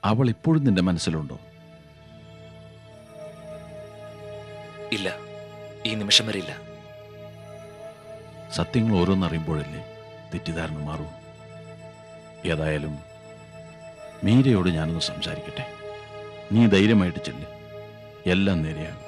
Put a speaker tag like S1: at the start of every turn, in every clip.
S1: അവൾ ഇപ്പോഴും നിന്റെ മനസ്സിലുണ്ടോ?
S2: ഇല്ല, ഈ നിമിഷം വരെ ഇല്ല.
S1: സത്യങ്ങൾ ഓരോന്നറിയുമ്പോഴല്ലേ തെറ്റിദ്ധാരണ മാറൂ. ഏതായാലും മീരയോട് ഞാനൊന്ന് സംസാരിക്കട്ടെ. നീ ധൈര്യമായിട്ട് ചെല്ല്, എല്ലാം നേരെയാകും.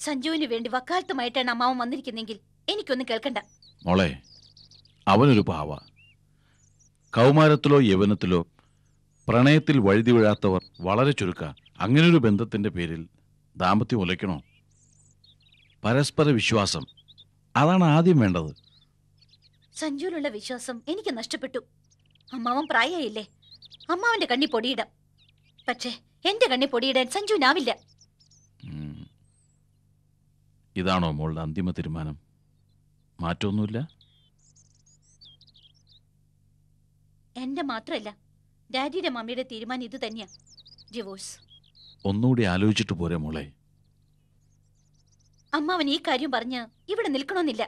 S3: സഞ്ജുവിന് വേണ്ടി വക്കാലത്തുമായിട്ടാണ് അമ്മാവൻ വന്നിരിക്കുന്നെങ്കിൽ എനിക്കൊന്നും കേൾക്കണ്ട.
S1: മോളെ, അവനൊരു പാവ. കൗമാരത്തിലോ യൗവനത്തിലോ പ്രണയത്തിൽ വഴുതി വീഴാത്തവർ വളരെ ചുരുക്ക. അങ്ങനൊരു ബന്ധത്തിന്റെ പേരിൽ ദാമ്പത്യം ഉലയ്ക്കണോ? പരസ്പര വിശ്വാസം, അതാണ് ആദ്യം വേണ്ടത്.
S3: സഞ്ജുവിലുള്ള വിശ്വാസം എനിക്ക് നഷ്ടപ്പെട്ടു. അമ്മാവൻ പ്രായമായില്ലേ, അമ്മാവന്റെ കണ്ണി പൊടിയിടാം. പക്ഷേ എന്റെ കണ്ണി പൊടിയിടാൻ സഞ്ജുവിനാവില്ല.
S1: ഇതാണോ മോളുടെ അന്തിമ തീരുമാനം? മാറ്റമൊന്നുമില്ല?
S3: എന്റെ മാത്രല്ല, ഡാഡിയുടെ മമ്മിയുടെ തീരുമാനം ഇത് തന്നെയാ, ഡിവോഴ്സ്.
S1: ഒന്നുകൂടി ആലോചിച്ചിട്ട് പോരെ മോളെ.
S3: അമ്മാവൻ ഈ കാര്യം പറഞ്ഞ് ഇവിടെ നിൽക്കണമെന്നില്ല.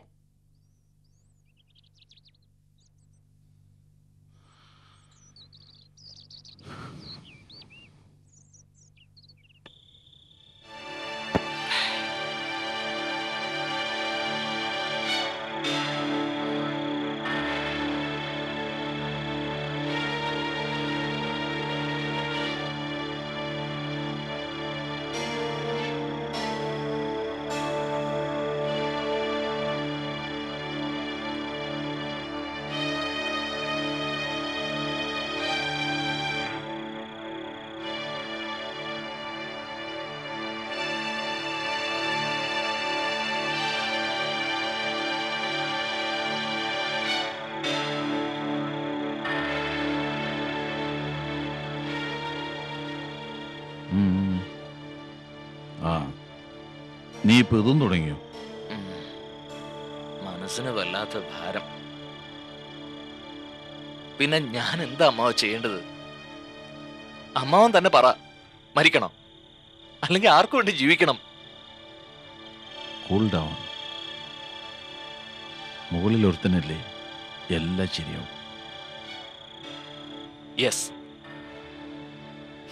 S1: നീ ഇപ്പൊ ഇതും തുടങ്ങിയോ?
S2: മനസ്സിന് വല്ലാത്ത ഭാരം. പിന്നെ ഞാൻ എന്താ അമ്മാവ ചെയ്യേണ്ടത്? അമ്മാവൻ തന്നെ പറ, മരിക്കണം അല്ലെങ്കിൽ ആർക്കു വേണ്ടി ജീവിക്കണം?
S1: Cool down. മുകളിൽ ഒരുത്തനല്ലേ, എല്ലാം ശരിയാവും.
S2: Yes,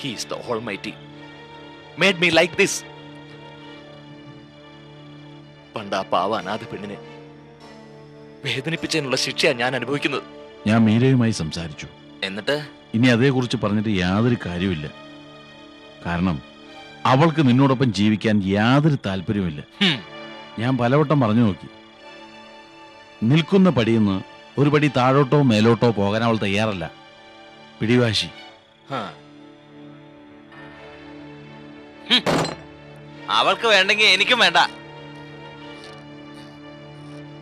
S2: he is the almighty, made me like this. പണ്ട് ആ പാവ അനാഥ പെണ്ണിനെ വേദനിപ്പിച്ചതിനുള്ള ശിക്ഷയാണ് ഞാൻ അനുഭവിക്കുന്നത്.
S1: ഞാൻ മീരയുമായി സംസാരിച്ചു.
S2: എന്നിട്ട്
S1: ഇനി അതേക്കുറിച്ച് പറഞ്ഞിട്ട് യാതൊരു കാര്യമില്ല. കാരണം അവൾക്ക് നിന്നോടൊപ്പം ജീവിക്കാൻ യാതൊരു താല്പര്യവുമില്ല. ഞാൻ പലവട്ടം പറഞ്ഞു നോക്കി. നിൽക്കുന്ന പടിയെന്ന് ഒരു പടി താഴോട്ടോ മേലോട്ടോ പോകാൻ അവൾ തയ്യാറല്ല. പിടിവാശി.
S2: അവൾക്ക് വേണ്ടെങ്കിൽ എനിക്കും വേണ്ട.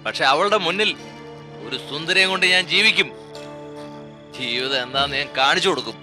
S2: പക്ഷെ അവളുടെ മുന്നിൽ ഒരു സുന്ദരിയെ കൊണ്ട് ഞാൻ ജീവിക്കും. ജീവിതം എന്താന്ന് ഞാൻ കാണിച്ചു കൊടുക്കും.